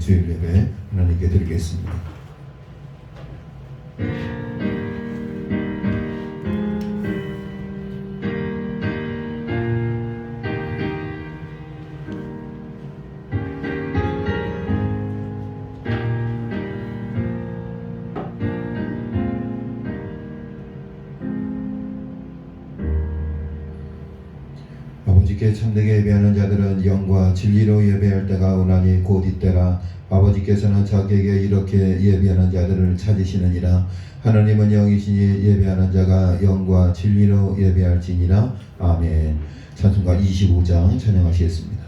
주일 예배 하나님께 드리겠습니다. 아버지께 참되게 예배하는 자들은 영과 진리로 예배할 때가 오나니 곧 이때라. 아버지께서는 자기에게 이렇게 예배하는 자들을 찾으시느니라. 하나님은 영이시니 예배하는 자가 영과 진리로 예배할지니라. 아멘. 찬송가 25장 찬양하시겠습니다.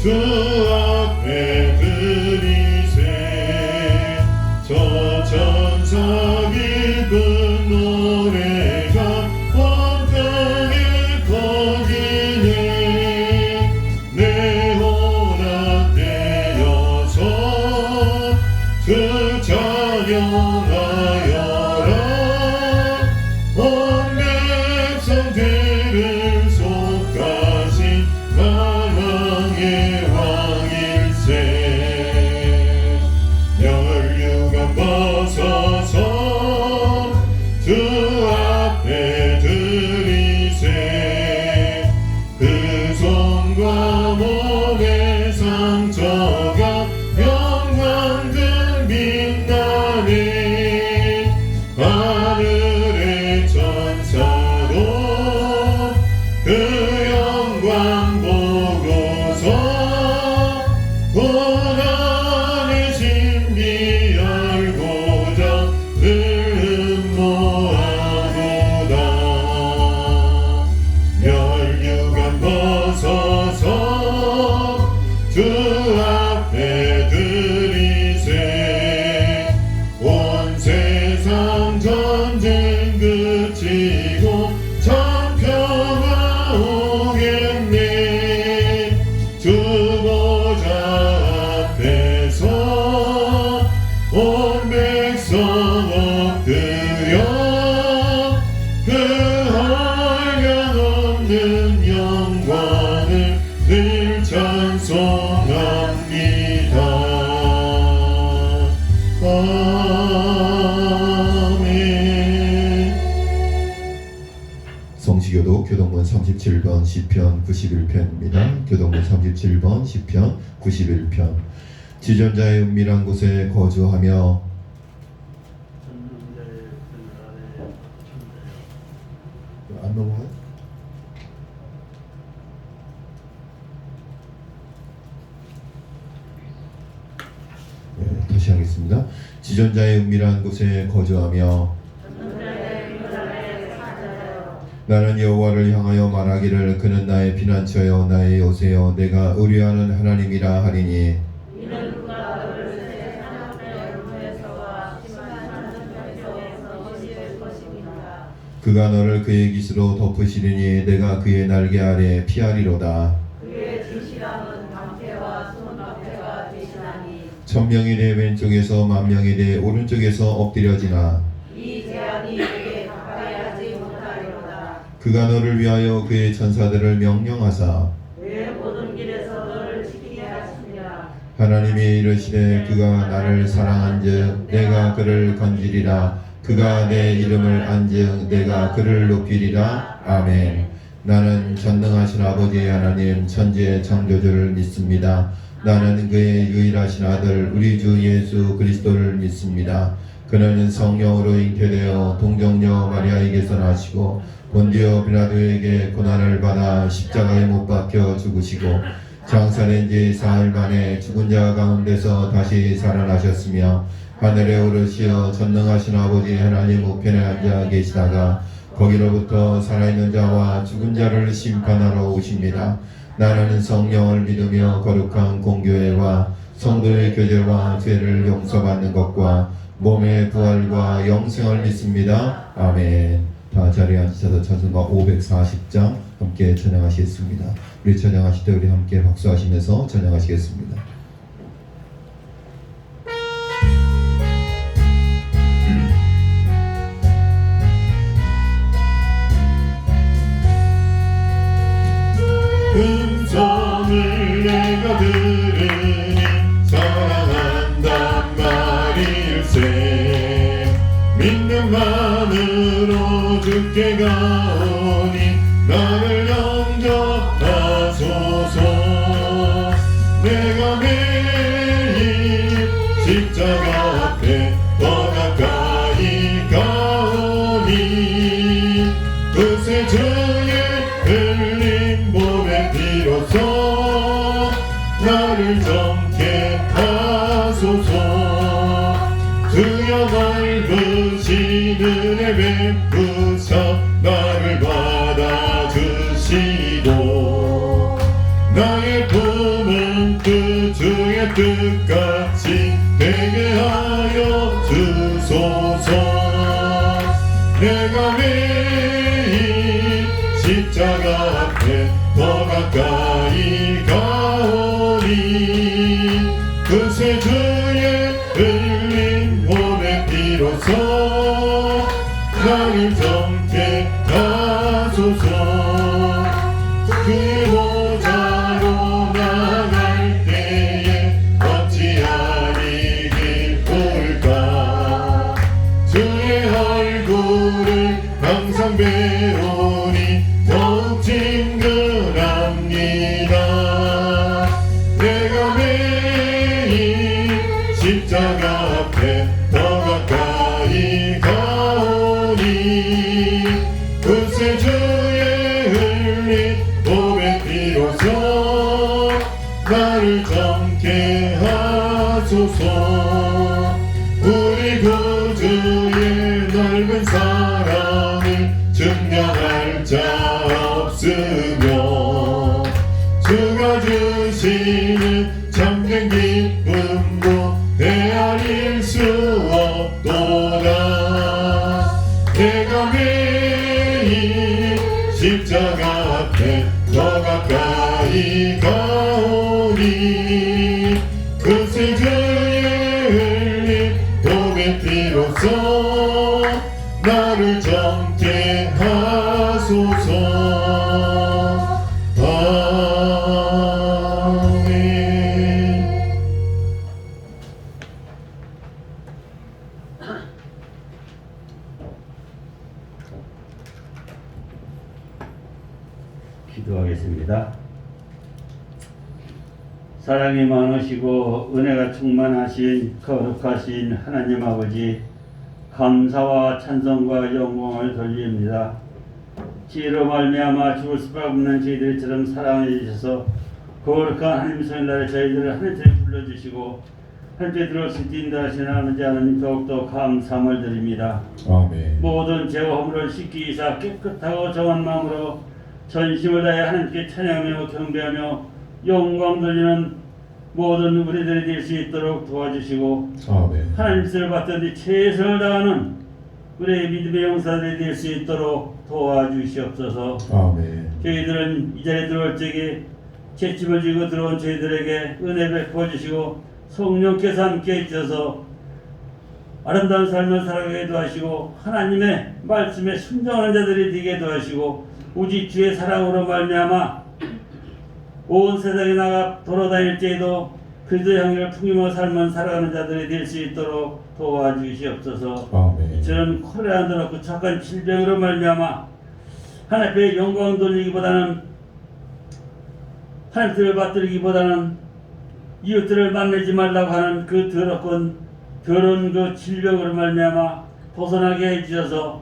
주 앞에 드리세 저 천사 기쁜 노래가 온 땅에 퍼지네. 내 혼합되어서 주 찬양하여라. 온 백성들을 속하신 만왕의 왕일세. 멸류관 벗어서 주 앞에 드리세. 그 손과 몸의 상처가 영광들 빛나네. 하늘의 천사도 그 영광 보고서 고난의 신비 알고자 음모하도다. 멸류관 벗어서 주 앞에 드리세. 온 세상 전쟁 그치고 참 평화 오겠네. 주 보좌 앞에서 온 백성 엎드려 그 한량없는 영광을 늘 찬송합니다. 아멘. 성시교도 교동문 37번 시편 91편입니다. 교동문 37번 시편 91편. 지존자의 은밀한 곳에 거주하며 안 넘어가요? 네, 다시 하겠습니다. 지존자의 은밀한 곳에 거주하며 나는 여호와를 향하여 말하기를 그는 나의 피난처여 나의 요새여 내가 의뢰하는 하나님이라 하리니. 이는 누가 너를 새 사냥의 울음에서와 심한 전쟁에서 씻을 것입니다. 그가 너를 그의 깃으로 덮으시리니 내가 그의 날개 아래 피하리로다. 그의 진실함은 방패와 손방패가 되시나니 천명이 내 왼쪽에서 만명이 내 오른쪽에서 엎드려지나 이 재앙이 내게 가까이 하지 못하리로다. 그가 너를 위하여 그의 전사들을 명령하사 왜 모든 길에서 너를 지키게 하시느냐. 하나님이 이르시되 그가 나를 사랑한즉 내가 그를 건지리라. 그가 내 이름을 안즉 내가 그를 높이리라. 아멘. 나는 전능하신 아버지 하나님 천지의 창조주를 믿습니다. 나는 그의 유일하신 아들 우리 주 예수 그리스도를 믿습니다. 그는 성령으로 잉태되어 동정녀 마리아에게서 나시고 본디오 빌라도에게 고난을 받아 십자가에 못 박혀 죽으시고 장사된 지 사흘 만에 죽은 자 가운데서 다시 살아나셨으며 하늘에 오르시어 전능하신 아버지 하나님 우편에 앉아 계시다가 거기로부터 살아있는 자와 죽은 자를 심판하러 오십니다. 나는 성령을 믿으며 거룩한 공교회와 성도의 교제와 죄를 용서받는 것과 몸의 부활과 영생을 믿습니다. 아멘. 다 자리에 앉으셔서 찬송가 540장 함께 찬양하시겠습니다. 우리 찬양하실 때 우리 함께 박수하시면서 찬양하시겠습니다. 음성을 내가 들으니 사랑한단 말일세. 믿음만으로 주께 가오니 나를 영접하소서. 내가 매일 십자가 앞에 더 가까이 가오니 그새 주의 흘린 몸의 피로써 나를 정케 하소서. 주여 넓으신 은혜 베푸사 나를 받아주시고 나의 품은 그 주의 뜻같이 되게 하여 주소서. 내가 매일 십자가 앞에 더 가까이 가오니 그새 주의 흘린 몸의 피로써 나를 정케 하소서. 그의 보좌로 나갈 때에 어찌하리 기쁠까. 주의 얼굴을 항상 배우니 더욱 친근합니다. 내가 매일 십자가 앞에 더 가까이 가오니 그새 주의 흘린 몸의 피로써 나를 정케 하소서. 우리 구주의 넓은 사랑을 증명할 자 없으며 주가 주시는 참된 기쁨도 헤아릴 수 없도다. 내가 매일 십자가 앞에 더 가까이 가오니 그새 주의 흘린 몸의 피로써 나를 정케 하소서. 아멘. 기도하겠습니다. 사랑이 많으시고 은혜가 충만하신 거룩하신 하나님 아버지, 감사와 찬송과 영광을 돌립니다. 지혜로 말미암아 죽을 수밖에 없는 저희들처럼 사랑해 주셔서 거룩한 하나님 성날에 저희들을 하늘에 불러주시고 하늘에 들어올 수 있게 인도하시는 아버지 하나님, 더욱더 감사함을 드립니다. 아멘. 모든 죄와 허물을 씻기 위사 깨끗하고 정한 마음으로 전심을 다해 하나님께 찬양하며 경배하며 영광 돌리는 모든 우리들이 될 수 있도록 도와주시고, 아멘. 하나님 뜻을 받던 데 최선을 다하는 우리의 믿음의 용사들이 될 수 있도록 도와주시옵소서. 아멘. 저희들은 이 자리에 들어올 적에 채집을 지고 들어온 저희들에게 은혜 베풀어 주시고 성령께서 함께 해주셔서 아름다운 삶을 살아가게 도와주시고 하나님의 말씀에 순종하는 자들이 되게 도와주시고 오직 주의 사랑으로 말미암아 온 세상에 나가 돌아다닐지에도 그리스도의 향기를 풍기며 삶을 살아가는 자들이 될 수 있도록 도와주시옵소서. 아멘. 저는 코레아도 그렇고 착한 질병으로 말미암아 하나님 앞에 영광 돌리기보다는 하나님 뜻을 받들기보다는 이웃들을 만나지 말라고 하는 그 더러운 그 질병으로 말미암아 벗어나게 해주셔서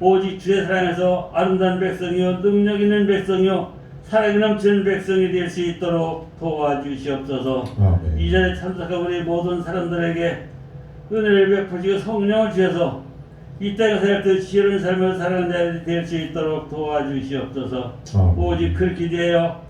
오직 주의 사랑에서 아름다운 백성이요 능력 있는 백성이요 사랑이 넘치는 백성이 될 수 있도록 도와주시옵소서. 아멘. 이 자리에 참석한 우리 모든 사람들에게 은혜를 베푸시고 성령을 주셔서 이 땅에 살 때 지혜로운 삶을 살아가는 자들이 될 수 있도록 도와주시옵소서. 아멘. 오직 그렇게 되어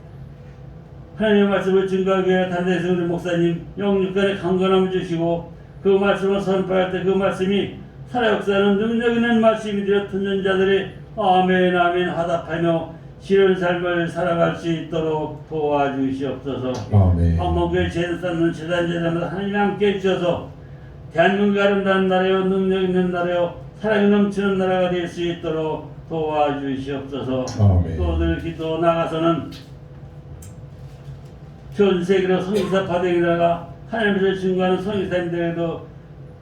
하나님의 말씀을 증거하기 위해 단대성 우리 목사님 영육간의 강건함을 주시고 그 말씀을 선포할 때 그 말씀이 살아역사하는 능력 있는 말씀이 되어 듣는 자들이 아멘 아멘 하답하며 지은 삶을 살아갈 수 있도록 도와주시옵소서. 아멘. 한목교회 제사 쌓는 제단제자마다 하나님 함께 해주셔서 대한민국 아름다운 나라요 능력 있는 나라요 사랑이 넘치는 나라가 될 수 있도록 도와주시옵소서. 아멘. 또 늘 기도 나가서는 전 세계로 성기사 파동이다가 하나님께서 증거하는 성기사님들에게도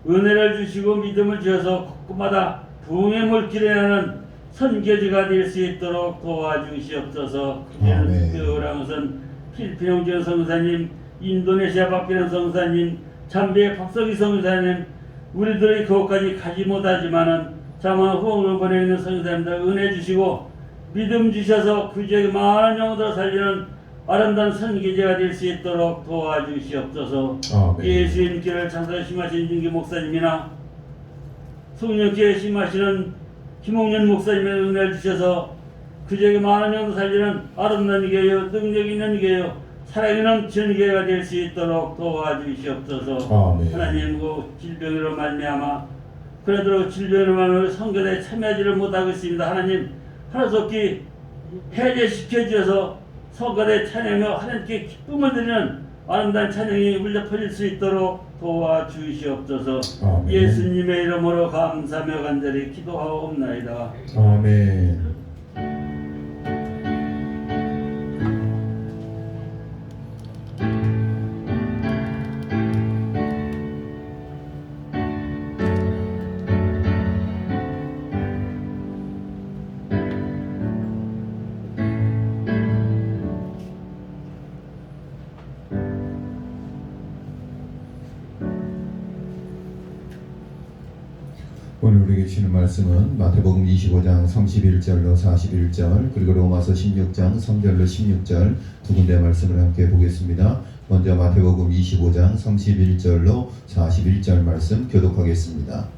은혜를 주시고 믿음을 주셔서 곳곳마다 부흥의 물길에 나는 선교지가 될 수 있도록 도와주시옵소서. 아멘. 특별한 것은 필리핀 홍지연 성사님, 인도네시아 박기란 성사님, 잠비의 박석희 성사님, 우리들이 그곳까지 가지 못하지만은 자만 후원을 보내는 성사님들 은혜 주시고 믿음 주셔서 그 지역에 많은 영혼들을 살리는 아름다운 선교지가 될 수 있도록 도와주시옵소서. 아멘. 예수님 길을 창설에 심하신 윤기 목사님이나 성령교회 심하시는 김홍년 목사님의 은혜를 주셔서 그 지역에 많은 영혼을 살리는 아름다운 교회요 능력 있는 교회요 사랑이 넘치는 교회가 될 수 있도록 도와주시옵소서. 아멘. 하나님 그 질병으로 말미암아 그래도 질병으로 말미암아 선교대에 참여하지를 못하고 있습니다. 하나님 하루속히 해제시켜 주셔서 선거대 찬양하며 하나님께 기쁨을 드리는 아름다운 찬양이 울려 퍼질 수 있도록 도와주시옵소서. 아멘. 예수님의 이름으로 감사하며 간절히 기도하옵나이다. 아멘. 오늘 우리에게 주시는 말씀은 마태복음 25장 31절로 41절 그리고 로마서 16장 3절로 16절 두 군데 말씀을 함께 보겠습니다. 먼저 마태복음 25장 31절로 41절 말씀 교독하겠습니다.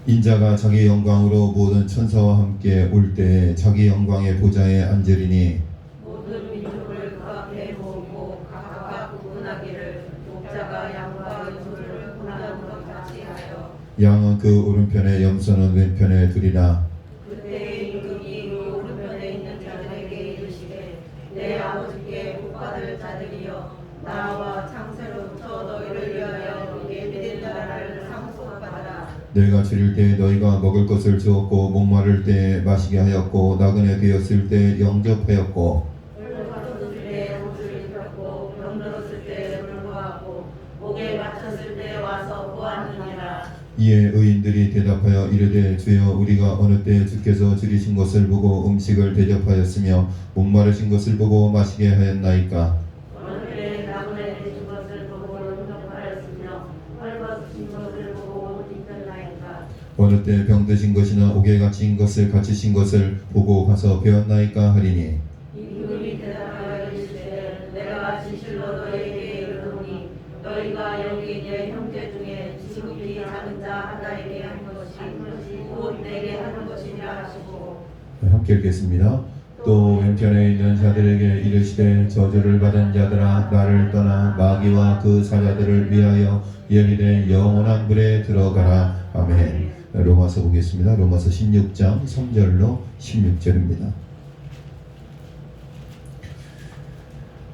인자가 자기 영광으로 모든 천사와 함께 올 때에 자기 영광의 보좌에 앉으리니 모든 민족을 그 앞에 모으고 각각 구분하기를 목자가 양과 염소를 분하는 것 같이 하여 양은 그 오른편에 염소는 왼편에 두리라. 그때 임금이 그 오른편에 있는 자들에게 이르시되 내 아버지께 복받을 자들이여 나와 창세로부터 너희를 위하여 예비된 나라를 상속받아라. 내가 줄일 때 너희가 먹을 것을 주었고 목마를 때 마시게 하였고 나그네 되었을 때 영접하였고 헐벗었을 때 옷을 입혔고 병들었을 때 돌보았고 목에 맞췄을 때 와서 보았느니라. 이에 의인들이 대답하여 이르되 주여 우리가 어느 때 주께서 줄이신 것을 보고 음식을 대접하였으며 목마르신 것을 보고 마시게 하였나이까. 어느 때 나그네 되신 것을 보고 영접하였으며 헐벗으신 것을 보고 옷 입혔나이까. 어느 때 병드신 것이나 옥에 갇힌 것을 갇히신 것을 보고 가서 배웠나이까 하리니 임금이 대답하여 이르시되 내가 진실로 너희에게 이르노니 너희가 여기 내 형제 중에 지극히 작은 자 하나에게 한 것이 곧 내게 하는 것이라 하시고. 함께 읽겠습니다. 또 왼편에 있는 자들에게 이르시되 저주를 받은 자들아 나를 떠나 마귀와 그 사자들을 위하여 예비된 영원한 불에 들어가라. 아멘. 로마서 보겠습니다. 로마서 16장 3절로 16절입니다.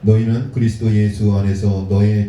너희는 그리스도 예수 안에서 나의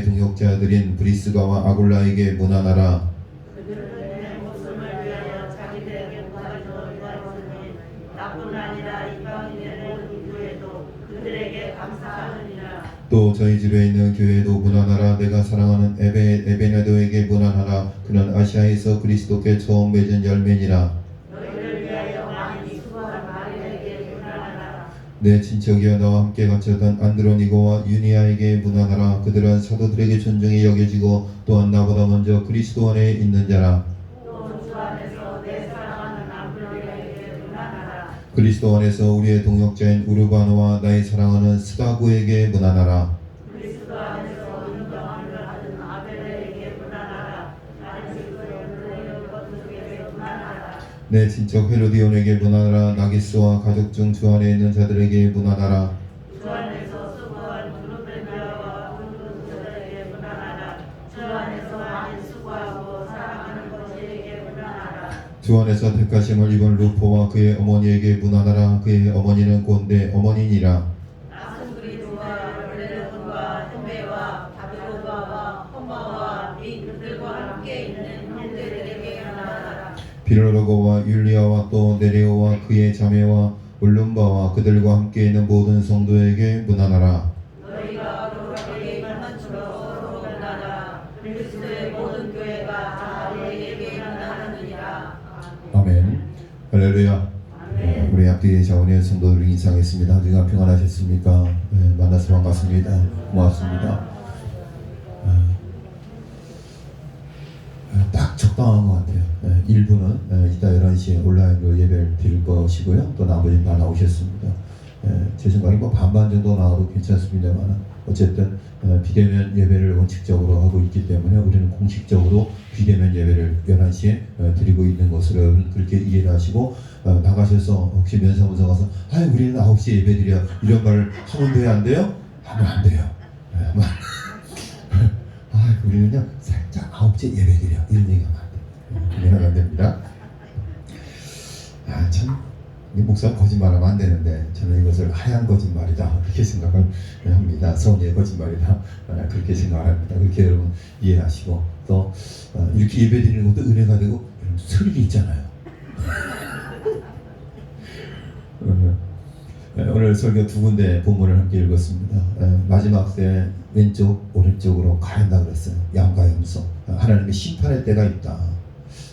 동역자들인 브리스가와 아굴라에게 문안하라. 그들은 내 목숨을 위하여 자기들에게 목숨을 주었으니 나뿐 아니라 이방인의 모든 교회도 그들에게 감사하느니라. 또 저희 집에 있는 교회도 문안하라. 내가 사랑하는 에베네도에게 문안하라. 그는 아시아에서 그리스도께 처음 맺은 열매니라. 너희를 위하여 많이 수고한 마리아에게 문안하라. 내 친척이여 나와 함께 갇혔던 안드로니고와 유니아에게 문안하라. 그들은 사도들에게 존중이 여겨지고 또한 나보다 먼저 그리스도 안에 있는 자라. 또 주 안에서 내 사랑하는 암브로에게 문안하라. 그리스도 안에서 우리의 동역자인 우르바노와 나의 사랑하는 스가구에게 문안하라. 그리스도 안에서 인정함을 받은 아벨에게 문안하라. 안식으로 것들에게 문안하라. 내 친척 헤로디온에게 문안하라. 나기스와 가족 중 주 안에 있는 자들에게 문안하라. 주 안에서 수고한 두루베냐와 온두들에게 문안하라. 주 주 안에서 택하심을 입은 루포와 그의 어머니에게 문하나라. 그의 어머니는 곧 내 어머니니라. 아스그리스와 벨레몬과 현배와 바비로바와 험마와 및 그들과 함께 있는 형제들에게 하나라. 비르르고와 율리아와 또 네레오와 그의 자매와 울lum바와 그들과 함께 있는 모든 성도에게 문하나라. 너희가 그들에게 만남으로 만나라. 그리스도의 모든 교회가 다 너희에게 만나느니라. 아멘. 할렐루야. 우리 앞뒤 자원의 성도들을 인사하겠습니다. 누가 평안하셨습니까? 만나서 반갑습니다. 고맙습니다. 딱 적당한 것 같아요. 1부는 이따 11시에 온라인으로 예배를 드릴 것이고요. 또 나머지는 다 나오셨습니다. 제 생각에 뭐 반반 정도 나와도 괜찮습니다만 어쨌든 비대면 예배를 원칙적으로 하고 있기 때문에 우리는 공식적으로 비대면 예배를 11시에 드리고 있는 것으로 여러분 그렇게 이해를 하시고 나가셔서 혹시 면사무소 가서 우리는 9시에 예배 드려 이런 말 하면 돼요? 안 돼요? 하면 안 돼요. 우리는요 살짝 9시에 예배 드려 이런 얘기하면 안 돼요. 이해가 안 됩니다. 참 목사는 거짓말하면 안 되는데 저는 이것을 하얀 거짓말이다 그렇게 생각을 합니다. 선의의 거짓말이다 그렇게 생각을 합니다. 그렇게 여러분 이해하시고 또 이렇게 예배 드리는 것도 은혜가 되고 스릴이 있잖아요. 오늘 설교 두 군데 본문을 함께 읽었습니다. 마지막 때 왼쪽 오른쪽으로 가린다 그랬어요. 양과 염소. 하나님의 심판의 때가 있다.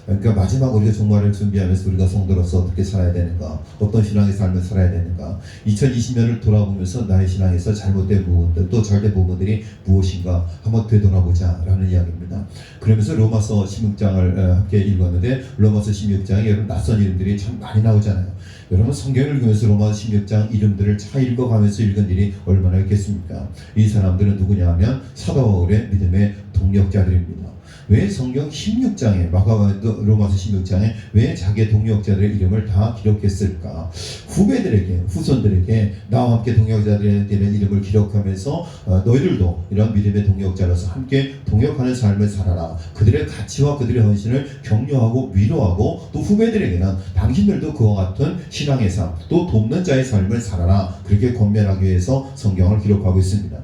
그러니까 마지막 우리가 종말을 준비하면서 우리가 성도로서 어떻게 살아야 되는가, 어떤 신앙의 삶을 살아야 되는가, 2020년을 돌아보면서 나의 신앙에서 잘못된 부분들 또 잘된 부분들이 무엇인가 한번 되돌아보자 라는 이야기입니다. 그러면서 로마서 16장을 함께 읽었는데 로마서 16장에 여러분 낯선 이름들이 참 많이 나오잖아요. 여러분 성경을 읽으면서 로마서 16장 이름들을 잘 읽어가면서 읽은 일이 얼마나 있겠습니까? 이 사람들은 누구냐 하면 사도 바울의 믿음의 동력자들입니다. 왜 성경 16장에 로마서 16장에 왜 자기의 동역자들의 이름을 다 기록했을까? 후배들에게 후손들에게 나와 함께 동역자들의 이름을 기록하면서 너희들도 이런 믿음의 동역자로서 함께 동역하는 삶을 살아라. 그들의 가치와 그들의 헌신을 격려하고 위로하고 또 후배들에게는 당신들도 그와 같은 신앙의 삶 또 돕는 자의 삶을 살아라. 그렇게 권면하기 위해서 성경을 기록하고 있습니다.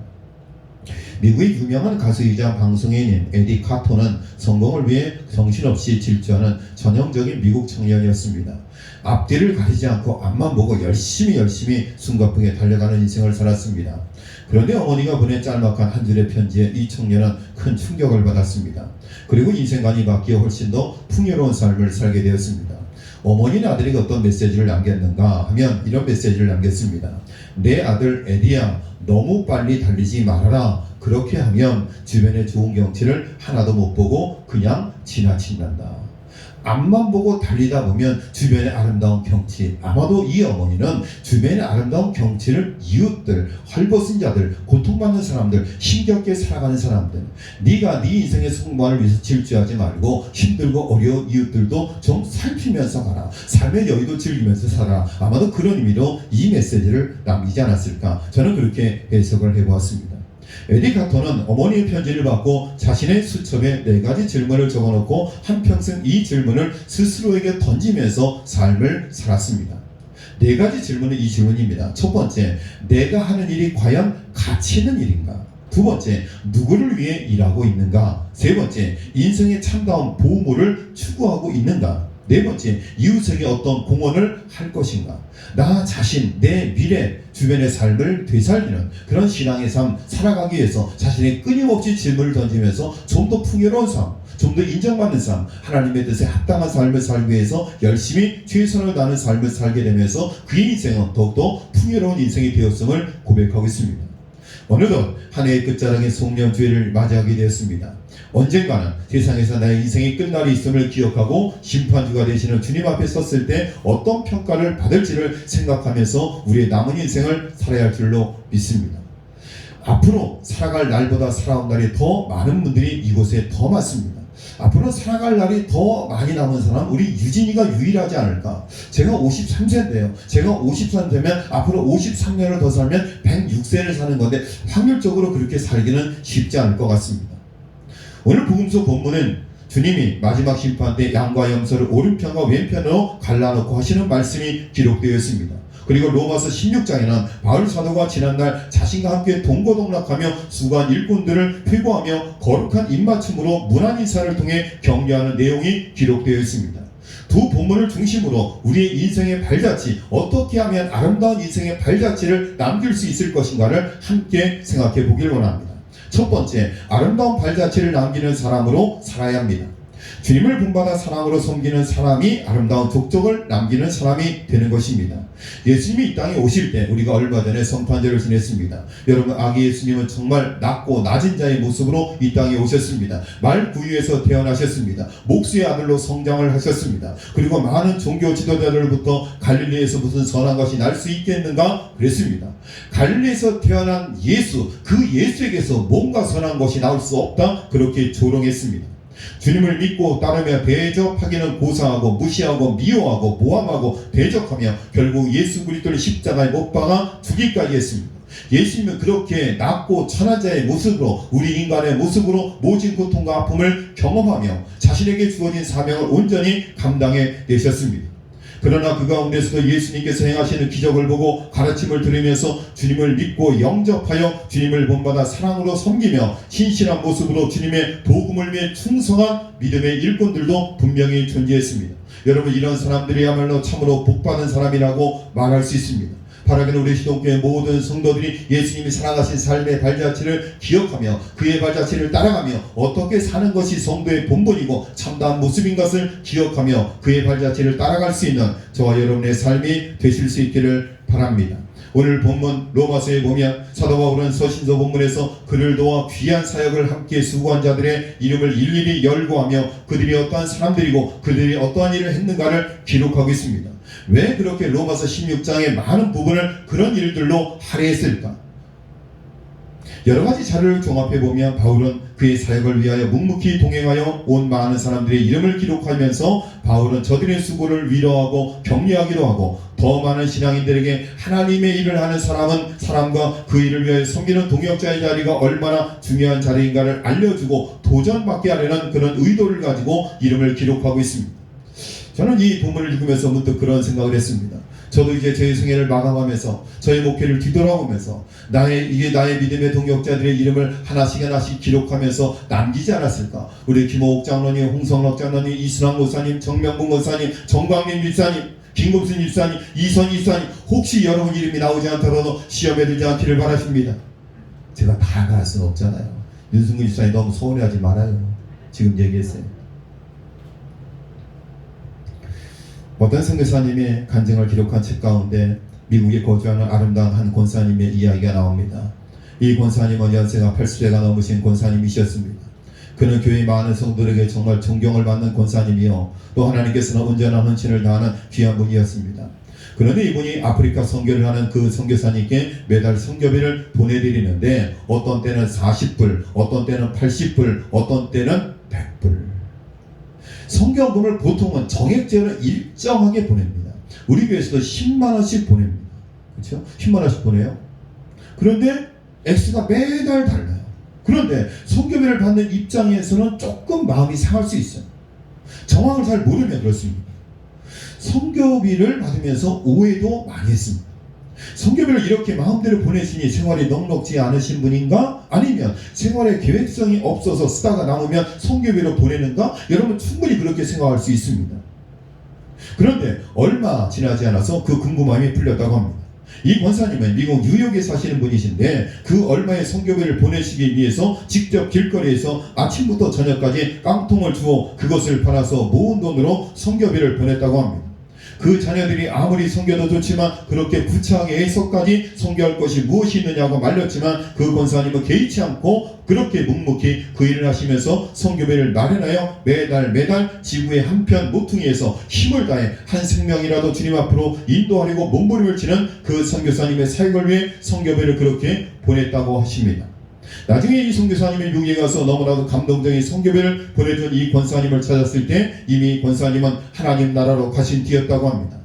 미국의 유명한 가수이자 방송인인 에디 카토는 성공을 위해 정신없이 질주하는 전형적인 미국 청년이었습니다. 앞뒤를 가리지 않고 앞만 보고 열심히 숨가쁘게 달려가는 인생을 살았습니다. 그런데 어머니가 보낸 짤막한 한 줄의 편지에 이 청년은 큰 충격을 받았습니다. 그리고 인생관이 바뀌어 훨씬 더 풍요로운 삶을 살게 되었습니다. 어머니는 아들에게 어떤 메시지를 남겼는가 하면 이런 메시지를 남겼습니다. 내 아들 에디야, 너무 빨리 달리지 말아라. 그렇게 하면 주변의 좋은 경치를 하나도 못 보고 그냥 지나친단다. 앞만 보고 달리다 보면 주변의 아름다운 경치, 아마도 이 어머니는 주변의 아름다운 경치를 이웃들, 헐벗은 자들, 고통받는 사람들, 힘겹게 살아가는 사람들, 네가 네 인생의 성공을 위해서 질주하지 말고 힘들고 어려운 이웃들도 좀 살피면서 가라. 삶의 여유도 즐기면서 살아. 아마도 그런 의미로 이 메시지를 남기지 않았을까. 저는 그렇게 해석을 해보았습니다. 에디 카토는 어머니의 편지를 받고 자신의 수첩에 4가지 질문을 적어놓고 한평생 이 질문을 스스로에게 던지면서 삶을 살았습니다. 4가지 질문은 이 질문입니다. 첫 번째, 내가 하는 일이 과연 가치 있는 일인가? 두 번째, 누구를 위해 일하고 있는가? 세 번째, 인생의 참다운 보물을 추구하고 있는가? 네 번째, 이웃에게 어떤 공헌을 할 것인가? 나 자신, 내 미래, 주변의 삶을 되살리는 그런 신앙의 삶 살아가기 위해서 자신의 끊임없이 질문을 던지면서 좀 더 풍요로운 삶, 좀 더 인정받는 삶, 하나님의 뜻에 합당한 삶을 살기 위해서 열심히 최선을 다하는 삶을 살게 되면서 그의 인생은 더욱더 풍요로운 인생이 되었음을 고백하고 있습니다. 어느덧 한 해의 끝자락에 송년주일을 맞이하게 되었습니다. 언젠가는 세상에서 나의 인생이 끝날이 있음을 기억하고 심판주가 되시는 주님 앞에 섰을 때 어떤 평가를 받을지를 생각하면서 우리의 남은 인생을 살아야 할 줄로 믿습니다. 앞으로 살아갈 날보다 살아온 날이 더 많은 분들이 이곳에 더 많습니다. 앞으로 살아갈 날이 더 많이 남은 사람 우리 유진이가 유일하지 않을까. 제가 53세인데요 제가 53세 되면 앞으로 53년을 더 살면 106세를 사는 건데 확률적으로 그렇게 살기는 쉽지 않을 것 같습니다. 오늘 복음서 본문은 주님이 마지막 심판 때 양과 염소를 오른편과 왼편으로 갈라놓고 하시는 말씀이 기록되어 있습니다. 그리고 로마서 16장에는 바울 사도가 지난날 자신과 함께 동고동락하며 수고한 일꾼들을 회고하며 거룩한 입맞춤으로 문안 인사를 통해 격려하는 내용이 기록되어 있습니다. 두 본문을 중심으로 우리의 인생의 발자취, 어떻게 하면 아름다운 인생의 발자취를 남길 수 있을 것인가를 함께 생각해 보길 원합니다. 첫 번째, 아름다운 발자취를 남기는 사람으로 살아야 합니다. 주님을 본받아 사랑으로 섬기는 사람이 아름다운 족적을 남기는 사람이 되는 것입니다. 예수님이 이 땅에 오실 때 우리가 얼마 전에 성탄절을 지냈습니다. 여러분, 아기 예수님은 정말 낮고 낮은 자의 모습으로 이 땅에 오셨습니다. 말구유에서 태어나셨습니다. 목수의 아들로 성장을 하셨습니다. 그리고 많은 종교 지도자들로부터 갈릴리에서 무슨 선한 것이 날 수 있겠는가 그랬습니다. 갈릴리에서 태어난 예수, 그 예수에게서 뭔가 선한 것이 나올 수 없다, 그렇게 조롱했습니다. 주님을 믿고 따르며 대적하기는 고사하고 무시하고 미워하고 모함하고 대적하며 결국 예수 그리스도를 십자가에 못 박아 죽이기까지 했습니다. 예수님은 그렇게 낮고 천한 자의 모습으로, 우리 인간의 모습으로 모진 고통과 아픔을 경험하며 자신에게 주어진 사명을 온전히 감당해 내셨습니다. 그러나 그 가운데서도 예수님께서 행하시는 기적을 보고 가르침을 들으면서 주님을 믿고 영접하여 주님을 본받아 사랑으로 섬기며 신실한 모습으로 주님의 복음을 위해 충성한 믿음의 일꾼들도 분명히 존재했습니다. 여러분, 이런 사람들이야말로 참으로 복받은 사람이라고 말할 수 있습니다. 바라기는 우리 시동교회 모든 성도들이 예수님이 살아가신 삶의 발자취를 기억하며 그의 발자취를 따라가며 어떻게 사는 것이 성도의 본분이고 참다운 모습인 것을 기억하며 그의 발자취를 따라갈 수 있는 저와 여러분의 삶이 되실 수 있기를 바랍니다. 오늘 본문 로마서에 보면 사도 바울은 서신서 본문에서 그를 도와 귀한 사역을 함께 수고한 자들의 이름을 일일이 열거하며 그들이 어떠한 사람들이고 그들이 어떠한 일을 했는가를 기록하고 있습니다. 왜 그렇게 로마서 16장의 많은 부분을 그런 일들로 할애했을까? 여러 가지 자료를 종합해 보면 바울은 그의 사역을 위하여 묵묵히 동행하여 온 많은 사람들의 이름을 기록하면서 바울은 저들의 수고를 위로하고 격려하기도 하고 더 많은 신앙인들에게 하나님의 일을 하는 사람은 사람과 그 일을 위하여 섬기는 동역자의 자리가 얼마나 중요한 자리인가를 알려주고 도전받게 하려는 그런 의도를 가지고 이름을 기록하고 있습니다. 저는 이 본문을 읽으면서 문득 그런 생각을 했습니다. 저도 이제 제 생애를 마감하면서 저의 목회를 뒤돌아보면서 나의 믿음의 동역자들의 이름을 하나씩 기록하면서 남기지 않았을까? 우리 김호옥 장로님, 홍성락 장로님, 이순환 목사님, 정명국 목사님, 정광민 집사님, 김금순 집사님, 이선 집사님, 혹시 여러분 이름이 나오지 않더라도 시험에 들지 않기를 바라십니다. 제가 다 갈 수는 없잖아요. 윤승근 집사님 너무 서운해하지 말아요. 지금 얘기했어요. 어떤 선교사님의 간증을 기록한 책 가운데 미국에 거주하는 아름다운 한 권사님의 이야기가 나옵니다. 이 권사님은 연세가 80세가 넘으신 권사님이셨습니다. 그는 교회 많은 성도들에게 정말 존경을 받는 권사님이요, 또 하나님께서는 온전한 헌신을 다하는 귀한 분이었습니다. 그런데 이분이 아프리카 선교를 하는 그 선교사님께 매달 선교비를 보내드리는데 어떤 때는 40불, 어떤 때는 80불, 어떤 때는 100불. 성경금을 보통은 정액제로 일정하게 보냅니다. 우리 교회에서도 10만원씩 보냅니다. 그렇죠? 10만원씩 보내요. 그런데 X가 매달 달라요. 그런데 성교비를 받는 입장에서는 조금 마음이 상할 수 있어요. 정황을 잘 모르면 그렇습니다. 성교비를 받으면서 오해도 많이 했습니다. 성교비를 이렇게 마음대로 보내시니 생활이 넉넉지 않으신 분인가? 아니면 생활에 계획성이 없어서 쓰다가 남으면 성교비로 보내는가? 여러분 충분히 그렇게 생각할 수 있습니다. 그런데 얼마 지나지 않아서 그 궁금함이 풀렸다고 합니다. 이 권사님은 미국 뉴욕에 사시는 분이신데 그 얼마의 성교비를 보내시기 위해서 직접 길거리에서 아침부터 저녁까지 깡통을 주어 그것을 팔아서 모은 돈으로 성교비를 보냈다고 합니다. 그 자녀들이 아무리 성교도 좋지만 그렇게 구차하게 해서까지 성교할 것이 무엇이 있느냐고 말렸지만 그 권사님은 개의치 않고 그렇게 묵묵히 그 일을 하시면서 성교비를 마련하여 매달 지구의 한편 모퉁이에서 힘을 다해 한 생명이라도 주님 앞으로 인도하려고 몸부림을 치는 그 선교사님의 사역을 위해 성교비를 그렇게 보냈다고 하십니다. 나중에 이 선교사님이 미국에 가서 너무나도 감동적인 성교비를 보내준 이 권사님을 찾았을 때 이미 권사님은 하나님 나라로 가신 뒤였다고 합니다.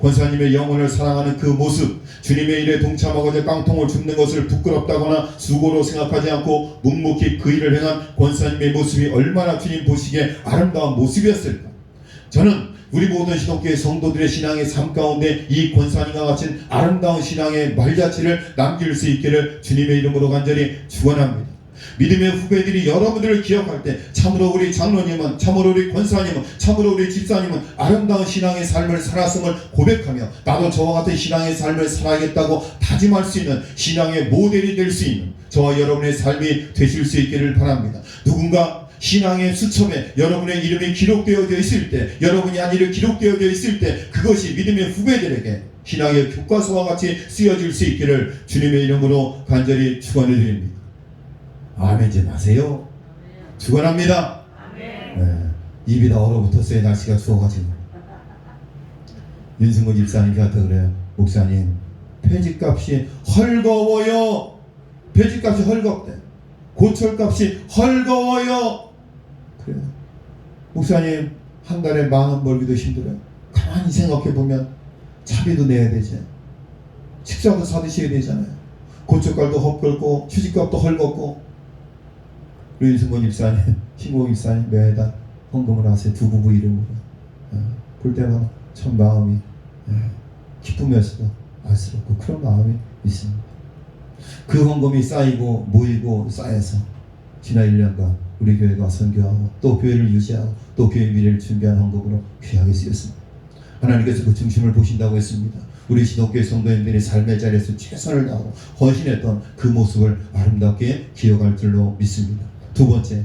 권사님의 영혼을 사랑하는 그 모습, 주님의 일에 동참하고자 깡통을 줍는 것을 부끄럽다거나 수고로 생각하지 않고 묵묵히 그 일을 행한 권사님의 모습이 얼마나 주님 보시기에 아름다운 모습이었을까. 저는 우리 모든 신학교의 성도들의 신앙의 삶 가운데 이 권사님과 같은 아름다운 신앙의 말자취를 남길 수 있기를 주님의 이름으로 간절히 축원합니다. 믿음의 후배들이 여러분들을 기억할 때 참으로 우리 장로님은, 참으로 우리 권사님은, 참으로 우리 집사님은 아름다운 신앙의 삶을 살았음을 고백하며 나도 저와 같은 신앙의 삶을 살아야겠다고 다짐할 수 있는 신앙의 모델이 될 수 있는 저와 여러분의 삶이 되실 수 있기를 바랍니다. 누군가 신앙의 수첩에 여러분의 이름이 기록되어져 있을 때, 여러분이 한 일을 기록되어져 있을 때 그것이 믿음의 후배들에게 신앙의 교과서와 같이 쓰여질 수 있기를 주님의 이름으로 간절히 축원을 드립니다. 아멘 좀 하세요. 축원합니다. 네, 입이 다 얼어붙었어요. 날씨가 추워가지고. 윤승구 집사님한테 그래요. 목사님, 폐지값이 헐거워요. 폐지값이 헐겁대. 고철값이 헐거워요. 그래요. 목사님, 한 달에 10,000원 벌기도 힘들어요. 가만히 생각해보면 차비도 내야 되지, 식사도 사드셔야 되잖아요. 고철값도 헐겁고 휴직값도 헐겁고. 우리 윤승권 집사님, 신고 집사님 매달 헌금을 하세요. 두 부부 이름으로. 볼 때마다 참 마음이 기쁘면서도 안쓰럽고 그런 마음이 있습니다. 그 헌금이 쌓이고 모이고 쌓여서 지난 1년간 우리 교회가 선교하고 또 교회를 유지하고 또 교회 미래를 준비한 헌금으로 귀하게 쓰였습니다. 하나님께서 그 중심을 보신다고 했습니다. 우리 신옥교회 성도님들이 삶의 자리에서 최선을 다하고 헌신했던 그 모습을 아름답게 기억할 줄로 믿습니다. 두 번째,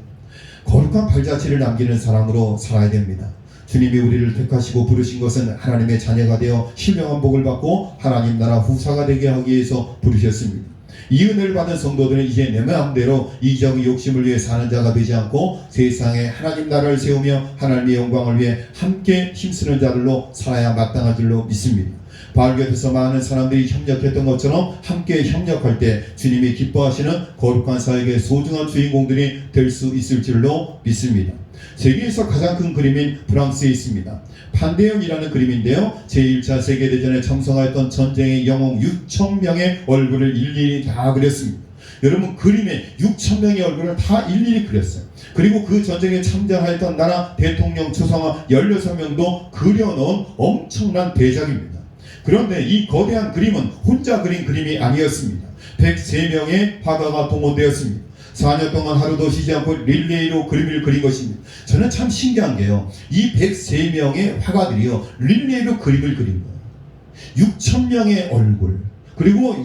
거룩한 발자취를 남기는 사람으로 살아야 됩니다. 주님이 우리를 택하시고 부르신 것은 하나님의 자녀가 되어 신령한 복을 받고 하나님 나라 후사가 되게 하기 위해서 부르셨습니다. 이 은혜를 받은 성도들은 이제 내 마음대로 이기적인 욕심을 위해 사는 자가 되지 않고 세상에 하나님 나라를 세우며 하나님의 영광을 위해 함께 힘쓰는 자들로 살아야 마땅한 줄로 믿습니다. 바울교회에서 많은 사람들이 협력했던 것처럼 함께 협력할 때 주님이 기뻐하시는 거룩한 사역의 소중한 주인공들이 될 수 있을 줄로 믿습니다. 세계에서 가장 큰 그림인 프랑스에 있습니다. 판데온이라는 그림인데요, 제1차 세계대전에 참석하였던 전쟁의 영웅 6,000명의 얼굴을 일일이 다 그렸습니다. 여러분, 그림에 6,000명의 얼굴을 다 일일이 그렸어요. 그리고 그 전쟁에 참전하였던 나라 대통령 초상화 16명도 그려놓은 엄청난 대작입니다. 그런데 이 거대한 그림은 혼자 그린 그림이 아니었습니다. 103명의 화가가 동원되었습니다. 4년 동안 하루도 쉬지 않고 릴레이로 그림을 그린 것입니다. 저는 참 신기한 게요, 이 103명의 화가들이요 릴레이로 그림을 그린 거예요. 6,000명의 얼굴, 그리고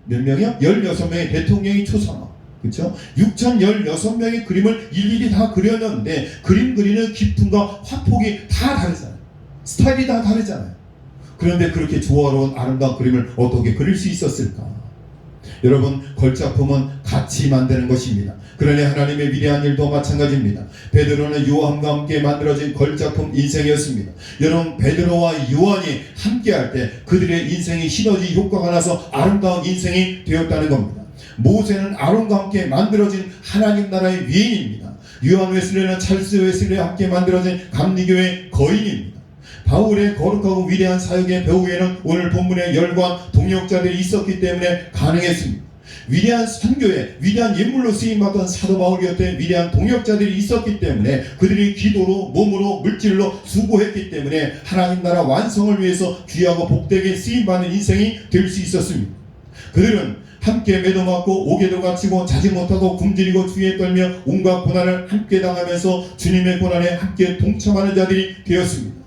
몇 명이요? 16명의 대통령이 초상화, 그렇죠? 6,016명의 그림을 일일이 다 그려놨는데 그림 그리는 기품과 화폭이 다 다르잖아요. 스타일이 다 다르잖아요. 그런데 그렇게 조화로운 아름다운 그림을 어떻게 그릴 수 있었을까? 여러분, 걸작품은 같이 만드는 것입니다. 그러니 하나님의 위대한 일도 마찬가지입니다. 베드로는 요한과 함께 만들어진 걸작품 인생이었습니다. 여러분, 베드로와 요한이 함께할 때 그들의 인생이 시너지 효과가 나서 아름다운 인생이 되었다는 겁니다. 모세는 아론과 함께 만들어진 하나님 나라의 위인입니다. 요한 웨슬레는 찰스 웨슬레와 함께 만들어진 감리교의 거인입니다. 바울의 거룩하고 위대한 사역의 배후에는 오늘 본문의 열과 동역자들이 있었기 때문에 가능했습니다. 위대한 선교에 위대한 인물로 쓰임받던 사도 바울 곁에 위대한 동역자들이 있었기 때문에 그들이 기도로, 몸으로, 물질로 수고했기 때문에 하나님 나라 완성을 위해서 귀하고 복되게 쓰임받는 인생이 될 수 있었습니다. 그들은 함께 매도 맞고 옥에도 갇히고 자지 못하고 굶주리고 주위에 떨며 온갖 고난을 함께 당하면서 주님의 고난에 함께 동참하는 자들이 되었습니다.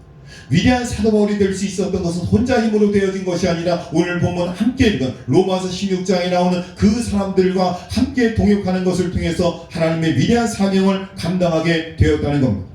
위대한 사도 바울이 될 수 있었던 것은 혼자 힘으로 되어진 것이 아니라 오늘 보면 함께 읽은 로마서 16장에 나오는 그 사람들과 함께 동역하는 것을 통해서 하나님의 위대한 사명을 감당하게 되었다는 겁니다.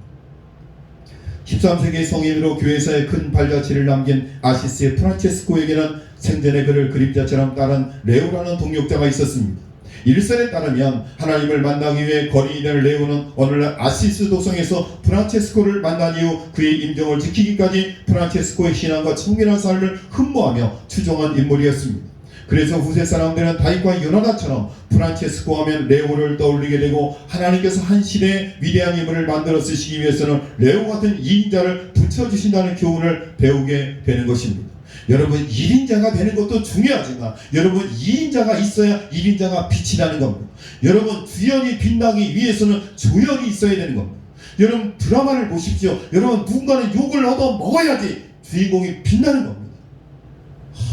13세기 성인으로 교회사에 큰 발자취를 남긴 아시스의 프란체스코에게는 생전에 그를 그림자처럼 따른 레오라는 동역자가 있었습니다. 일설에 따르면 하나님을 만나기 위해 거리에 된 레오는 오늘날 아시스 도성에서 프란체스코를 만난 이후 그의 임종을 지키기까지 프란체스코의 신앙과 청결한 삶을 흠모하며 추종한 인물이었습니다. 그래서 후세 사람들은 다윗과 요나단처럼 프란체스코 하면 레오를 떠올리게 되고, 하나님께서 한 시대의 위대한 인물을 만들어 쓰시기 위해서는 레오 같은 2인자를 붙여주신다는 교훈을 배우게 되는 것입니다. 여러분, 1인자가 되는 것도 중요하지만 여러분 2인자가 있어야 1인자가 빛이 나는 겁니다. 여러분, 주연이 빛나기 위해서는 조연이 있어야 되는 겁니다. 여러분, 드라마를 보십시오. 여러분, 누군가는 욕을 얻어 먹어야지 주인공이 빛나는 겁니다.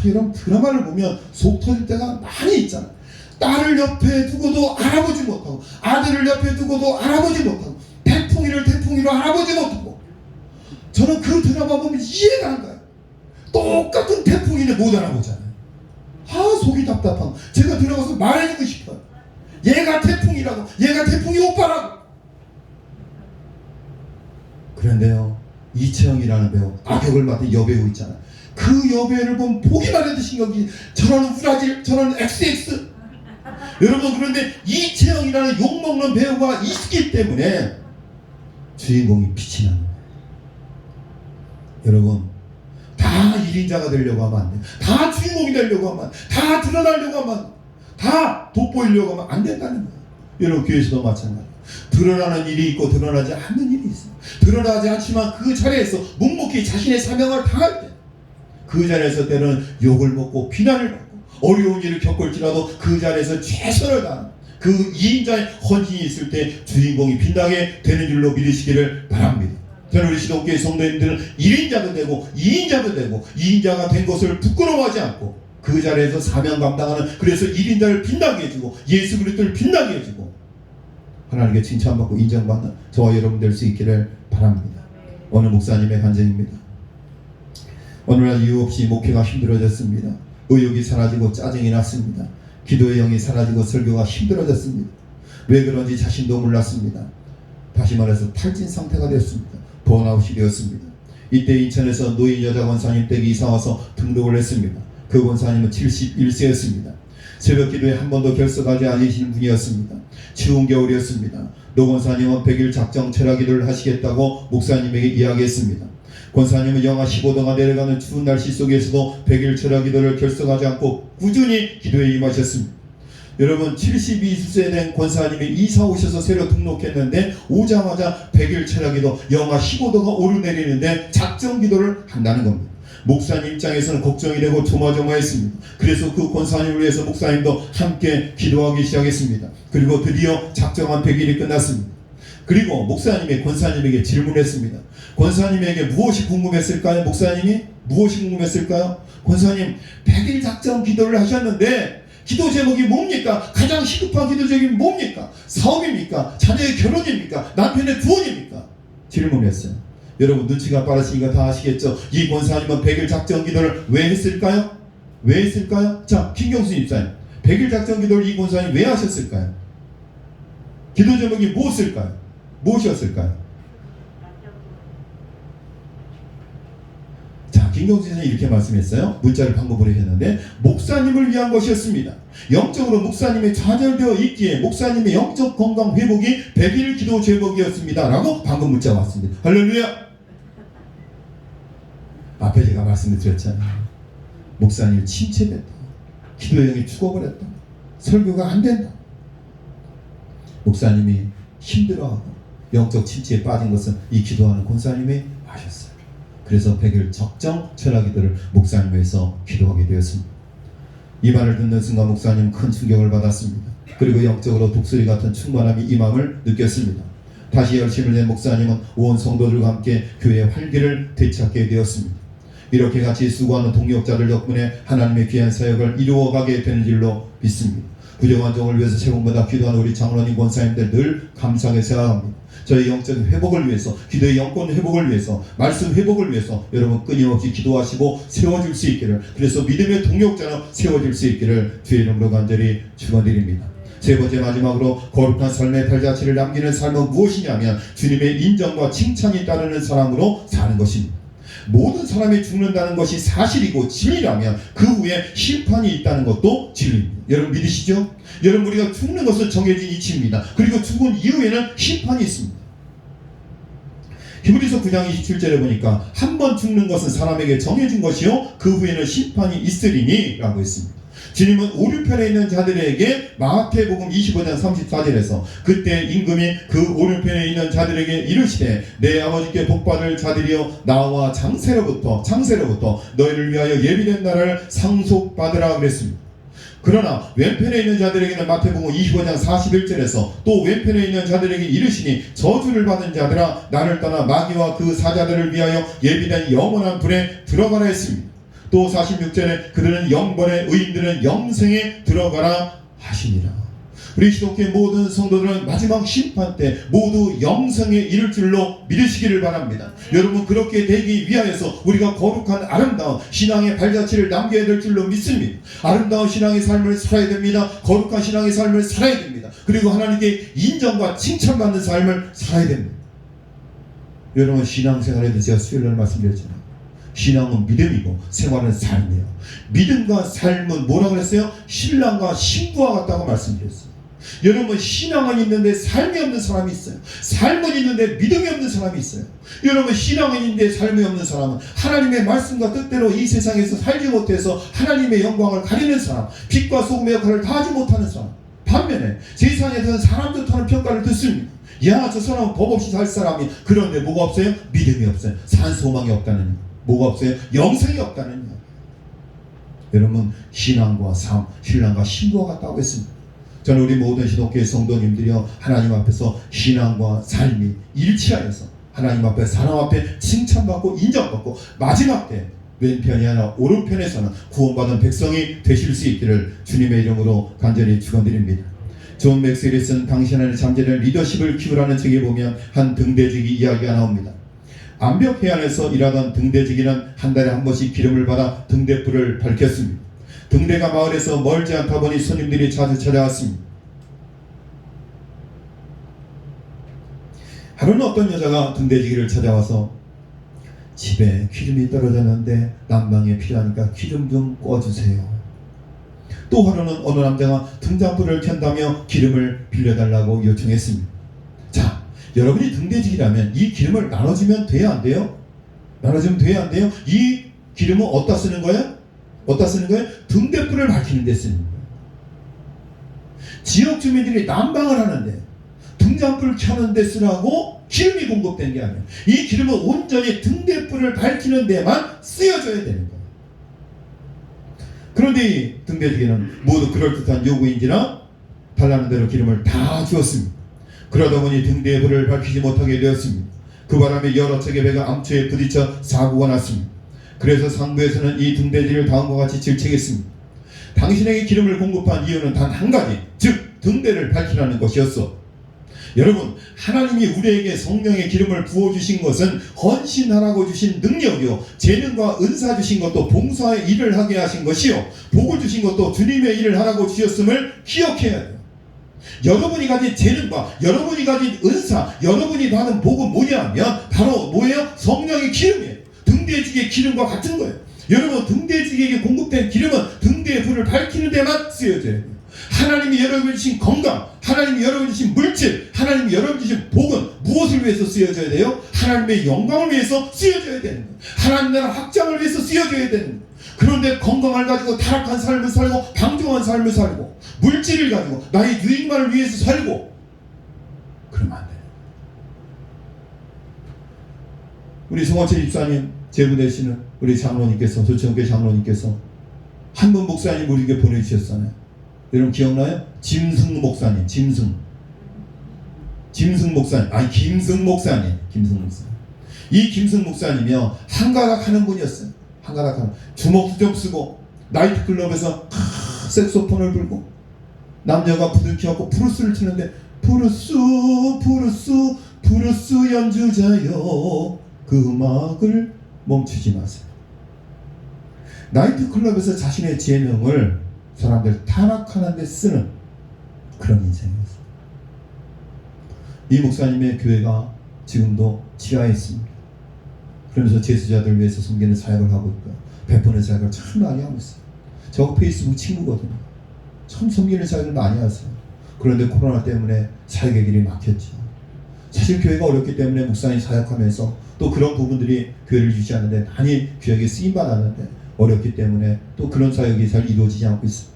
여러분, 드라마를 보면 속 터질 때가 많이 있잖아요. 딸을 옆에 두고도 알아보지 못하고, 아들을 옆에 두고도 알아보지 못하고, 태풍이를 태풍이로 알아보지 못하고. 저는 그 드라마 보면 이해가 안 가요. 똑같은 태풍인데 못 알아보잖아요. 속이 답답한. 제가 들어가서 말해주고 싶어요. 얘가 태풍이라고, 얘가 태풍이 오빠라고. 그런데요, 이채영이라는 배우, 악역을 맡은 여배우 있잖아요. 그 여배우를 보면 보기만 해도 신경이, 저런 우라질, 저런 XX. 여러분, 그런데 이채영이라는 욕먹는 배우가 있기 때문에 주인공이 빛이 나는 거예요. 여러분, 다 1인자가 되려고 하면 안 돼요. 다 주인공이 되려고 하면, 다 드러나려고 하면, 다 돋보이려고 하면 안 된다는 거예요. 여러분, 교회에서도 마찬가지예요. 드러나는 일이 있고 드러나지 않는 일이 있어요. 드러나지 않지만 그 자리에서 묵묵히 자신의 사명을 다할 때, 그 자리에서 때는 욕을 먹고 비난을 받고 어려운 일을 겪을지라도 그 자리에서 최선을 다하는 그 2인자의 헌신이 있을 때 주인공이 빛나게 되는 줄로 믿으시기를 바랍니다. 저는 우리 시독교회 성도님들은 1인자도 되고 2인자도 되고 2인자가 된 것을 부끄러워하지 않고 그 자리에서 사명 감당하는, 그래서 1인자를 빛나게 해주고 예수 그리스도를 빛나게 해주고 하나님께 칭찬받고 인정받는 저와 여러분 될 수 있기를 바랍니다. 어느 목사님의 간증입니다. 어느 날 이유 없이 목회가 힘들어졌습니다. 의욕이 사라지고 짜증이 났습니다. 기도의 영이 사라지고 설교가 힘들어졌습니다. 왜 그런지 자신도 몰랐습니다. 다시 말해서 탈진 상태가 됐습니다. 번아웃이 되었습니다. 이때 인천에서 노인 여자 권사님 댁에 이사와서 등록을 했습니다. 그 권사님은 71세였습니다. 새벽 기도에 한 번도 결석하지 않으시는 분이었습니다. 추운 겨울이었습니다. 노 권사님은 100일 작정 철야 기도를 하시겠다고 목사님에게 이야기했습니다. 권사님은 영하 15도가 내려가는 추운 날씨 속에서도 100일 철야 기도를 결석하지 않고 꾸준히 기도에 임하셨습니다. 여러분, 72세 된 권사님이 이사 오셔서 새로 등록했는데 오자마자 100일 철야 기도, 영하 15도가 오르내리는데 작정 기도를 한다는 겁니다. 목사님 입장에서는 걱정이 되고 조마조마했습니다. 그래서 그 권사님을 위해서 목사님도 함께 기도하기 시작했습니다. 그리고 드디어 작정한 100일이 끝났습니다. 그리고 목사님이 권사님에게 질문했습니다. 권사님에게 무엇이 궁금했을까요? 목사님이 무엇이 궁금했을까요? 권사님, 100일 작정 기도를 하셨는데 기도 제목이 뭡니까? 가장 시급한 기도 제목이 뭡니까? 사업입니까? 자녀의 결혼입니까? 남편의 구원입니까? 질문했어요. 여러분, 눈치가 빠르시니까 다 아시겠죠? 이 권사님은 100일 작정 기도를 왜 했을까요? 왜 했을까요? 자, 김경수 입사님, 100일 작정 기도를 이 권사님 왜 하셨을까요? 기도 제목이 무엇일까요? 무엇이었을까요? 자, 김경수 선생님이 이렇게 말씀했어요. 문자를 방금 보내셨는데, 목사님을 위한 것이었습니다. 영적으로 목사님이 좌절되어 있기에 목사님의 영적 건강 회복이 100일 기도 제목이었습니다 라고 방금 문자가 왔습니다. 할렐루야. 앞에 제가 말씀을 드렸잖아요. 목사님이 침체됐다, 기도의 영이 죽어버렸다, 설교가 안 된다. 목사님이 힘들어하고 영적 침체에 빠진 것은 이 기도하는 권사님이 아셨어요. 그래서 100일 적정 철야 기도를 목사님 위해서 기도하게 되었습니다. 이 말을 듣는 순간 목사님 큰 충격을 받았습니다. 그리고 영적으로 독수리 같은 충만함이 임함을 느꼈습니다. 다시 열심을 낸 목사님은 온 성도들과 함께 교회의 활기를 되찾게 되었습니다. 이렇게 같이 수고하는 동역자들 덕분에 하나님의 귀한 사역을 이루어가게 되는 줄로 믿습니다. 부정한 종을 위해서 세번마다 기도하는 우리 장로님 권사님들 늘 감사하게 생각합니다. 저희 영적 회복을 위해서, 기도의 영권 회복을 위해서, 말씀 회복을 위해서 여러분 끊임없이 기도하시고 세워줄 수 있기를, 그래서 믿음의 동력자로 세워질 수 있기를 주의 이름으로 간절히 축원드립니다. 세 번째, 마지막으로 거룩한 삶의 발자취를 남기는 삶은 무엇이냐면 주님의 인정과 칭찬이 따르는 사람으로 사는 것입니다. 모든 사람이 죽는다는 것이 사실이고 진리라면 그 후에 심판이 있다는 것도 진리입니다. 여러분 믿으시죠? 여러분, 우리가 죽는 것은 정해진 이치입니다. 그리고 죽은 이후에는 심판이 있습니다. 히브리서 9장 27절에 보니까 한 번 죽는 것은 사람에게 정해진 것이요 그 후에는 심판이 있으리니 라고 했습니다. 주님은 오른편에 있는 자들에게 마태복음 25장 34절에서 그때 임금이 그 오른편에 있는 자들에게 이르시되 내 아버지께 복받을 자들이여 나와 장세로부터 너희를 위하여 예비된 나라를 상속받으라 그랬습니다. 그러나 왼편에 있는 자들에게는 마태복음 25장 41절에서 또 왼편에 있는 자들에게 이르시니 저주를 받은 자들아 나를 떠나 마귀와 그 사자들을 위하여 예비된 영원한 불에 들어가라 했습니다. 또 46절에 그들은 영번에 의인들은 영생에 들어가라 하시니라. 우리 기독교의 모든 성도들은 마지막 심판 때 모두 영생에 이를 줄로 믿으시기를 바랍니다. 여러분 그렇게 되기 위하여서 우리가 거룩한 아름다운 신앙의 발자취를 남겨야 될 줄로 믿습니다. 아름다운 신앙의 삶을 살아야 됩니다. 거룩한 신앙의 삶을 살아야 됩니다. 그리고 하나님께 인정과 칭찬받는 삶을 살아야 됩니다. 여러분 신앙생활에도 제가 수요일날 말씀드렸잖아요. 신앙은 믿음이고 생활은 삶이에요. 믿음과 삶은 뭐라 그랬어요? 신랑과 신부와 같다고 말씀드렸어요. 여러분 신앙은 있는데 삶이 없는 사람이 있어요. 삶은 있는데 믿음이 없는 사람이 있어요. 여러분 신앙은 있는데 삶이 없는 사람은 하나님의 말씀과 뜻대로 이 세상에서 살지 못해서 하나님의 영광을 가리는 사람, 빛과 소금의 역할을 다하지 못하는 사람. 반면에 세상에서는 사람 좋다는 평가를 듣습니다. 야, 저 사람은 법 없이 살 사람이. 그런데 뭐가 없어요? 믿음이 없어요. 산 소망이 없다는, 뭐가 없어요? 영생이 없다는. 여러분 신앙과 삶, 신랑과 신부와 같다고 했습니다. 저는 우리 모든 기독교의 성도님들이여 하나님 앞에서 신앙과 삶이 일치하여서 하나님 앞에 사람 앞에 칭찬받고 인정받고 마지막 때 왼편이 아니라 오른편에서는 구원받은 백성이 되실 수 있기를 주님의 이름으로 간절히 축원드립니다. 존 맥스웰이 쓴 당신 안에 잠재된 리더십을 키우라는 책에 보면 한 등대지기 이야기가 나옵니다. 암벽 해안에서 일하던 등대지기는 한 달에 한 번씩 기름을 받아 등대불을 밝혔습니다. 등대가 마을에서 멀지 않다 보니 손님들이 자주 찾아왔습니다. 하루는 어떤 여자가 등대지기를 찾아와서 집에 기름이 떨어졌는데 난방이 필요하니까 기름 좀 꺼주세요. 또 하루는 어느 남자가 등잔불을 켠다며 기름을 빌려달라고 요청했습니다. 자, 여러분이 등대지기라면 이 기름을 나눠주면 돼야 안 돼요? 나눠주면 돼야 안 돼요? 이 기름은 어디다 쓰는 거예요? 어디다 쓰는 거예요? 등대불을 밝히는 데 쓰는 거예요. 지역 주민들이 난방을 하는데 등잔불을 켜는 데 쓰라고 기름이 공급된 게 아니에요. 이 기름은 온전히 등대불을 밝히는 데만 쓰여져야 되는 거예요. 그런데 이 등대지기는 모두 그럴듯한 요구인지라 달라는 대로 기름을 다 주었습니다. 그러다 보니 등대의 불을 밝히지 못하게 되었습니다. 그 바람에 여러 척의 배가 암초에 부딪혀 사고가 났습니다. 그래서 상부에서는 이 등대지를 다음과 같이 질책했습니다. 당신에게 기름을 공급한 이유는 단 한 가지, 즉 등대를 밝히라는 것이었어. 여러분, 하나님이 우리에게 성령의 기름을 부어주신 것은 헌신하라고 주신 능력이요, 재능과 은사 주신 것도 봉사의 일을 하게 하신 것이요, 복을 주신 것도 주님의 일을 하라고 주셨음을 기억해야 돼요. 여러분이 가진 재능과 여러분이 가진 은사, 여러분이 받은 복은 뭐냐면 바로 뭐예요? 성령의 기름이에요. 등대지기의 기름과 같은 거예요. 여러분, 등대지기에게 공급된 기름은 등대의 불을 밝히는 데만 쓰여져야 돼요. 하나님이 여러분 주신 건강, 하나님이 여러분 주신 물질, 하나님이 여러분 주신 복은 무엇을 위해서 쓰여져야 돼요? 하나님의 영광을 위해서 쓰여져야 되는 거예요. 하나님 나라 확장을 위해서 쓰여져야 되는 거예요. 그런데 건강을 가지고 타락한 삶을 살고 방종한 삶을 살고 물질을 가지고 나의 유익만을 위해서 살고 그러면 안 돼요. 우리 송원철 집사님 제부 되시는 우리 장로님께서, 조청교회 장로님께서 한 분 목사님 우리에게 보내주셨잖아요. 여러분 기억나요? 김승 목사님. 이 김승 목사님이요, 한가락 하는 분이었어요. 한가락 하는, 주먹도 좀 쓰고 나이트클럽에서 색소폰을 불고 남녀가 부둥켜갖고 브루스를 치는데 브루스 연주자여 그 음악을 멈추지 마세요. 나이트클럽에서 자신의 재능을 사람들 타락하는 데 쓰는 그런 인생이었어요. 이 목사님의 교회가 지금도 지하에 있습니다. 그러면서 제수자들 위해서 섬기는 사역을 하고 있고요, 베푸는 사역을 참 많이 하고 있어요. 저 페이스북 친구거든요. 참 섬기는 사역을 많이 하세요. 그런데 코로나 때문에 사역의 길이 막혔죠. 사실 교회가 어렵기 때문에 목사님 사역하면서 또 그런 부분들이 교회를 유지하는데 많이 귀하게 쓰임받았는데 어렵기 때문에 또 그런 사역이 잘 이루어지지 않고 있습니다.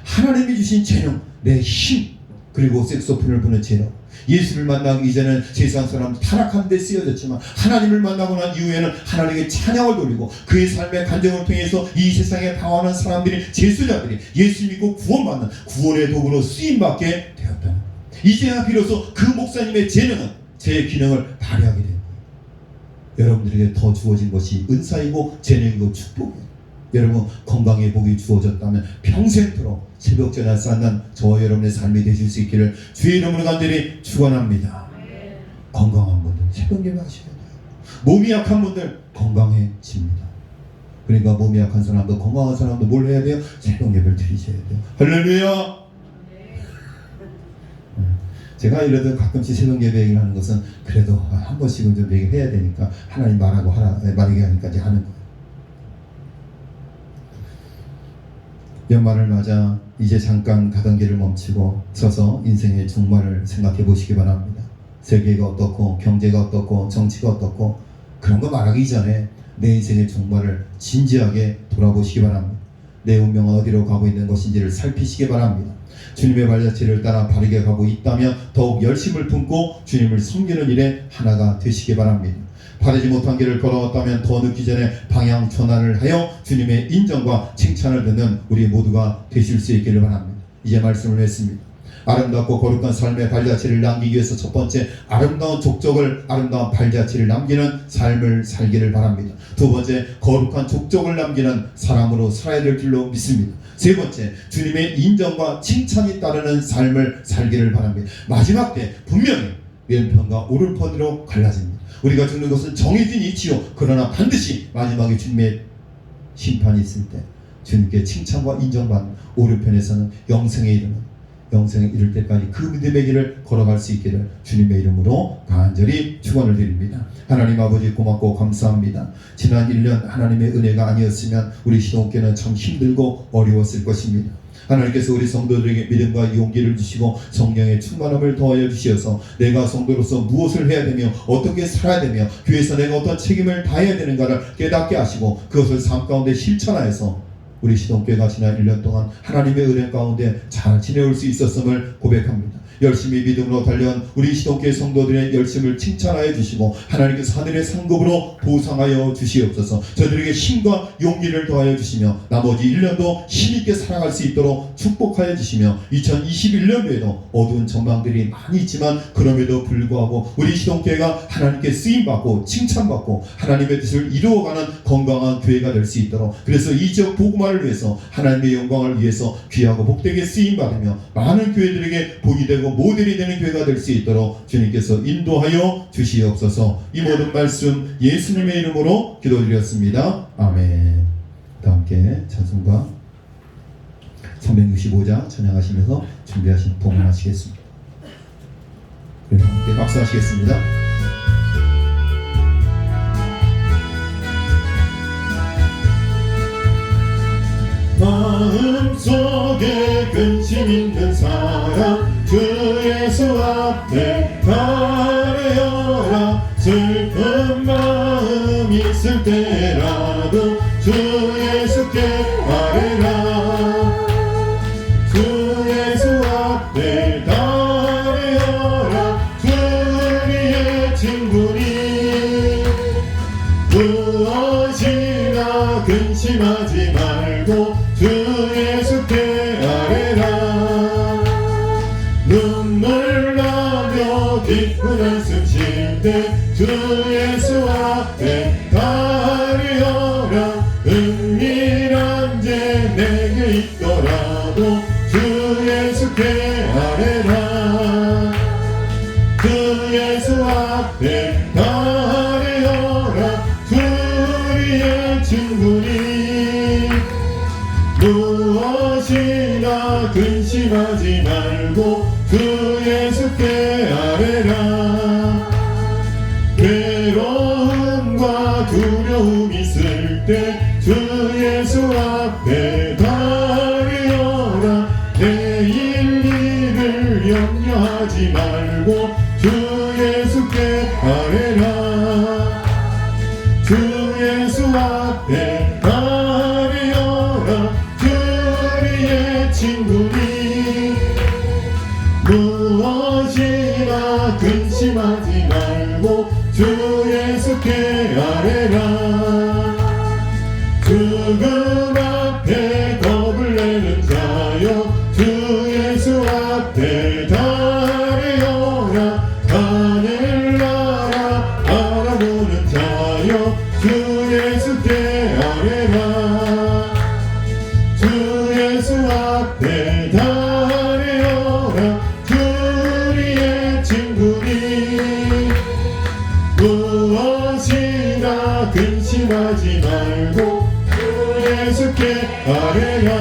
하나님이 주신 재능, 내 힘, 그리고 색소폰을 부는 재능, 예수를 만나기 이전에는 세상 사람 타락한 데 쓰여졌지만 하나님을 만나고 난 이후에는 하나님께 찬양을 돌리고 그의 삶의 간증을 통해서 이 세상에 방황하는 사람들이, 제수자들이 예수 믿고 구원받는 구원의 도구로 쓰임받게 되었다는, 이제야 비로소 그 목사님의 재능은 제 기능을 발휘하게 됩니다. 여러분들에게 더 주어진 것이 은사이고 재능이고 축복이에요. 여러분 건강의 복이 주어졌다면 평생토록 새벽 전야 쌓는 저와 여러분의 삶이 되실 수 있기를 주의 이름으로 간절히 축원합니다. 건강한 분들 새벽 예배하셔야 돼요. 몸이 약한 분들 건강해집니다. 그러니까 몸이 약한 사람도 건강한 사람도 뭘 해야 돼요? 새벽 예배를 드리셔야 돼요. 할렐루야. 제가 이래도 가끔씩 새벽 예배 얘기를 하는 것은 그래도 한 번씩은 좀 얘기해야 되니까 하나님 말하고 말하게 하니까 이제 하는 거예요. 연말을 맞아 이제 잠깐 가던 길을 멈추고 서서 인생의 종말을 생각해 보시기 바랍니다. 세계가 어떻고 경제가 어떻고 정치가 어떻고 그런 거 말하기 전에 내 인생의 종말을 진지하게 돌아보시기 바랍니다. 내 운명은 어디로 가고 있는 것인지를 살피시기 바랍니다. 주님의 발자취를 따라 바르게 가고 있다면 더욱 열심을 품고 주님을 섬기는 일에 하나가 되시기 바랍니다. 바르지 못한 길을 걸어왔다면 더 늦기 전에 방향 전환을 하여 주님의 인정과 칭찬을 듣는 우리 모두가 되실 수 있기를 바랍니다. 이제 말씀을 했습니다. 아름답고 거룩한 삶의 발자취를 남기기 위해서 첫 번째, 아름다운 족적을, 아름다운 발자취를 남기는 삶을 살기를 바랍니다. 두 번째, 거룩한 족적을 남기는 사람으로 살아야 될 줄로 믿습니다. 세 번째, 주님의 인정과 칭찬이 따르는 삶을 살기를 바랍니다. 마지막 때 분명히 왼편과 오른편으로 갈라집니다. 우리가 죽는 것은 정해진 이치요, 그러나 반드시 마지막에 주님의 심판이 있을 때 주님께 칭찬과 인정받는 오른편에서는 영생에 이를 때까지 그 믿음의 길을 걸어갈 수 있기를 주님의 이름으로 간절히 축원을 드립니다. 하나님 아버지 고맙고 감사합니다. 지난 1년 하나님의 은혜가 아니었으면 우리 시동교회는 참 힘들고 어려웠을 것입니다. 하나님께서 우리 성도들에게 믿음과 용기를 주시고 성령의 충만함을 더하여 주시어서 내가 성도로서 무엇을 해야 되며 어떻게 살아야 되며 교회에서 내가 어떤 책임을 다해야 되는가를 깨닫게 하시고 그것을 삶 가운데 실천하여서 우리 시동교회가 지난 1년 동안 하나님의 은혜 가운데 잘 지내올 수 있었음을 고백합니다. 열심히 믿음으로 달려온 우리 시동교회 성도들의 열심을 칭찬하여 주시고 하나님께서 하늘의 상급으로 보상하여 주시옵소서. 저들에게 힘과 용기를 더하여 주시며 나머지 1년도 힘있게 살아갈 수 있도록 축복하여 주시며 2021년도에도 어두운 전망들이 많이 있지만 그럼에도 불구하고 우리 시동교회가 하나님께 쓰임받고 칭찬받고 하나님의 뜻을 이루어가는 건강한 교회가 될 수 있도록, 그래서 이 지역 복음화를 위해서 하나님의 영광을 위해서 귀하고 복되게 쓰임받으며 많은 교회들에게 복이 되고 모델이 되는 교회가 될 수 있도록 주님께서 인도하여 주시옵소서. 이 모든 말씀 예수님의 이름으로 기도드렸습니다. 아멘. 다 함께 찬송가 365장 찬양하시면서 준비하신 봉헌하시겠습니다. 그래서 함께 박수하시겠습니다. 마음속에 근심 있는 사람 주 예수 앞에 가려라. 슬픈 마음 있을 때라도 주 예수께 아뢰라. 주 예수 앞에 가려라. 주 우리의 친구니 무엇이나 근심하지 말고 주 예수께 아뢰라. 눈물 나며 기쁜 한숨 쉴 때 주 예수 앞에 가려라. 은밀한 죄 내게 있더라도 주 예수께 아뢰라. 주 예수 앞에 가려라. 주 우리의 친구니 무엇이나 근심하지 말고 주 예수께 아뢰라. 괴로움과 두려움 있을 때 주 예수 앞에 가려라. 내일 일을 염려하지 말고 주 예수께 아뢰라. 주 예수 앞에 가려라. 주 예수께 아뢰라. 죽음 앞에 겁을 내는 자여 주 예수 앞에 달려라. 하늘나라 알아보는 자여 주 예수께 아뢰라. 주 예수 앞에 달려라. 주리의 친구니 무엇이나 근심하지 말고 주 예수께 아뢰라.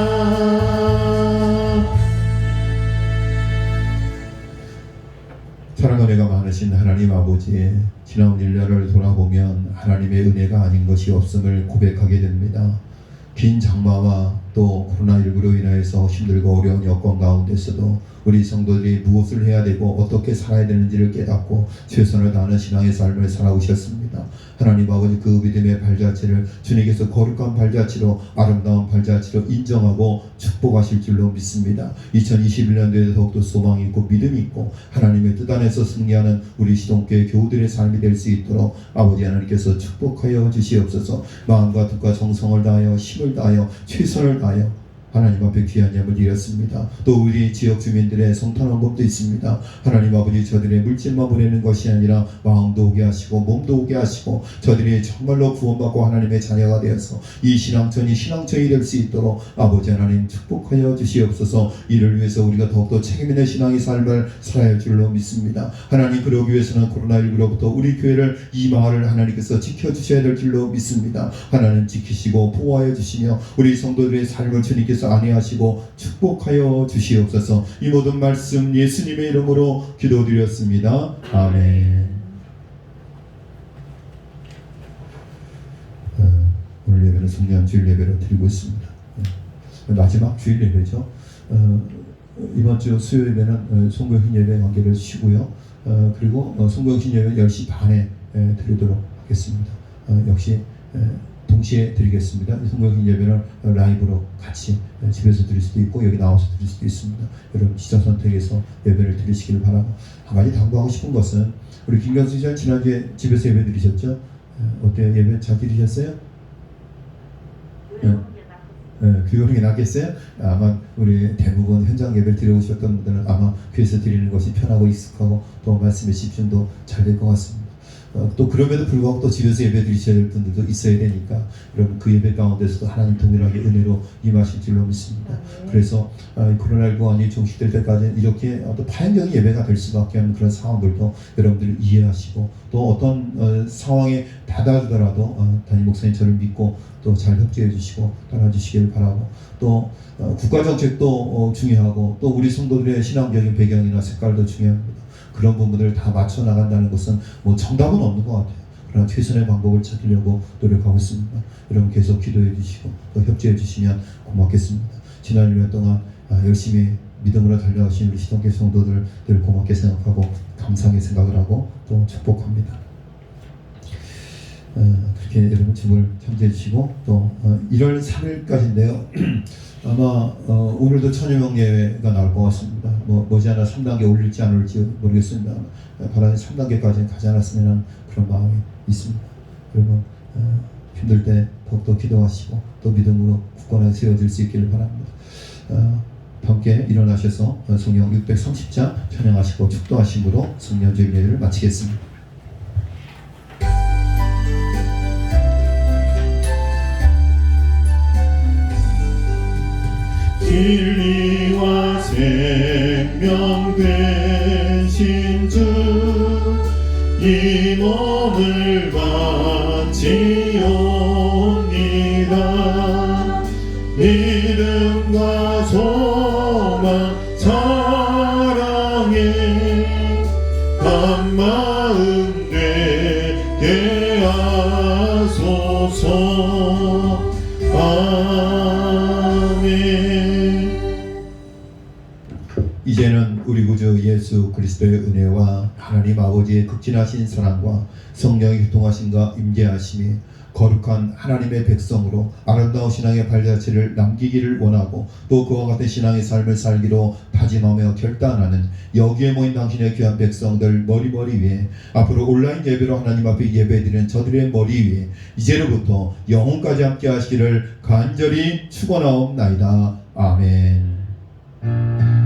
사랑 은혜가 많으신 하나님 아버지, 지나온 1년을 돌아보면 하나님의 은혜가 아닌 것이 없음을 고백하게 됩니다. 긴 장마와 또 코로나19로 인하여서 힘들고 어려운 여건 가운데서도 우리 성도들이 무엇을 해야 되고 어떻게 살아야 되는지를 깨닫고 최선을 다하는 신앙의 삶을 살아오셨습니다. 하나님 아버지, 그 믿음의 발자취를 주님께서 거룩한 발자취로, 아름다운 발자취로 인정하고 축복하실 줄로 믿습니다. 2021년도에도 더욱더 소망이 있고 믿음이 있고 하나님의 뜻 안에서 승리하는 우리 시동교회 교우들의 삶이 될 수 있도록 아버지 하나님께서 축복하여 주시옵소서. 마음과 뜻과 정성을 다하여 힘을 다하여 최선을 다하여 하나님 앞에 귀한 예물 드렸습니다. 또 우리 지역 주민들의 성탄 헌금도 있습니다. 하나님 아버지, 저들의 물질만 보내는 것이 아니라 마음도 오게 하시고 몸도 오게 하시고 저들이 정말로 구원받고 하나님의 자녀가 되어서 이 신앙천이 신앙천이 될 수 있도록 아버지 하나님 축복하여 주시옵소서. 이를 위해서 우리가 더욱더 책임있는 신앙의 삶을 살아야 할 줄로 믿습니다. 하나님, 그러기 위해서는 코로나19로부터 우리 교회를, 이 마을을 하나님께서 지켜주셔야 될 줄로 믿습니다. 하나님 지키시고 보호하여 주시며 우리 성도들의 삶을 주님께서 안위하시고 축복하여 주시옵소서. 이 모든 말씀 예수님의 이름으로 기도드렸습니다. 아멘. 오늘 예배는 송년 주일 예배로 드리고 있습니다. 마지막 주일 예배죠. 이번 주 수요 예배는 송구영신 예배 관계를 쉬고요. 그리고 송구영신 예배 10시 반에 드리도록 하겠습니다. 역시 동시에 드리겠습니다. 송구영신 예배는 라이브로 같이 집에서 드릴 수도 있고 여기 나와서 드릴 수도 있습니다. 여러분 지정 선택해서 예배를 드리시기를 바라고, 한 가지 당부하고 싶은 것은 우리 김경수 전 지난주에 집에서 예배 드리셨죠? 어때요? 예배 잘 드리셨어요? 교육이 낫겠어요? 아마 우리 대부분 현장 예배를 드려오셨던 분들은 아마 교회에서 드리는 것이 편하고 익숙하고 또 말씀의 집중도 잘 될 것 같습니다. 또 그럼에도 불구하고 또 집에서 예배 드리셔야 될 분들도 있어야 되니까 여러분 그 예배 가운데서도 하나님 동일하게 은혜로 임하실 줄로 믿습니다. 그래서 코로나19가 종식될 때까지 이렇게 또 파행적인 예배가 될 수밖에 없는 그런 상황들도 여러분들이 이해하시고, 또 어떤 상황에 다다르더라도 담임 목사님 저를 믿고 또 잘 협조해 주시고 따라주시길 바라고, 또 국가정책도 중요하고 또 우리 성도들의 신앙적인 배경이나 색깔도 중요합니다. 그런 부분들을 다 맞춰 나간다는 것은 뭐 정답은 없는 것 같아요. 그러나 최선의 방법을 찾으려고 노력하고 있습니다. 여러분 계속 기도해 주시고 또 협조해 주시면 고맙겠습니다. 지난 1년 동안 열심히 믿음으로 달려오신 우리 시동교회 성도들 늘 고맙게 생각하고 감사하게 생각을 하고 또 축복합니다. 그렇게 여러분 짐을 참조해 주시고, 또 1월 3일까지인데요. 아마 오늘도 1000여 명 예배가 나올 것 같습니다. 머지않아 3단계 올릴지 안 올릴지 모르겠습니다. 바라는 3단계까지는 가지 않았으면 하는 그런 마음이 있습니다. 여러분 힘들 때 더욱더 기도하시고 또 믿음으로 굳건하게 세워질 수 있기를 바랍니다. 함께 일어나셔서 성경 630장 찬양하시고 축도하심으로 성년주일 예배를 마치겠습니다. 진리와 생명 되신 주, 이 몸을 바치옵니다. 믿음과 소망 사랑에 한마음 되게 하소서. 이제는 우리 구주 예수 그리스도의 은혜와 하나님 아버지의 극진하신 사랑과 성령의 교통하심과 임재하심이 거룩한 하나님의 백성으로 아름다운 신앙의 발자취를 남기기를 원하고 또 그와 같은 신앙의 삶을 살기로 다짐하며 결단하는 여기에 모인 당신의 귀한 백성들 머리 위에 앞으로 온라인 예배로 하나님 앞에 예배드리는 저들의 머리 위에 이제로부터 영혼까지 함께 하시기를 간절히 축원하옵나이다. 아멘.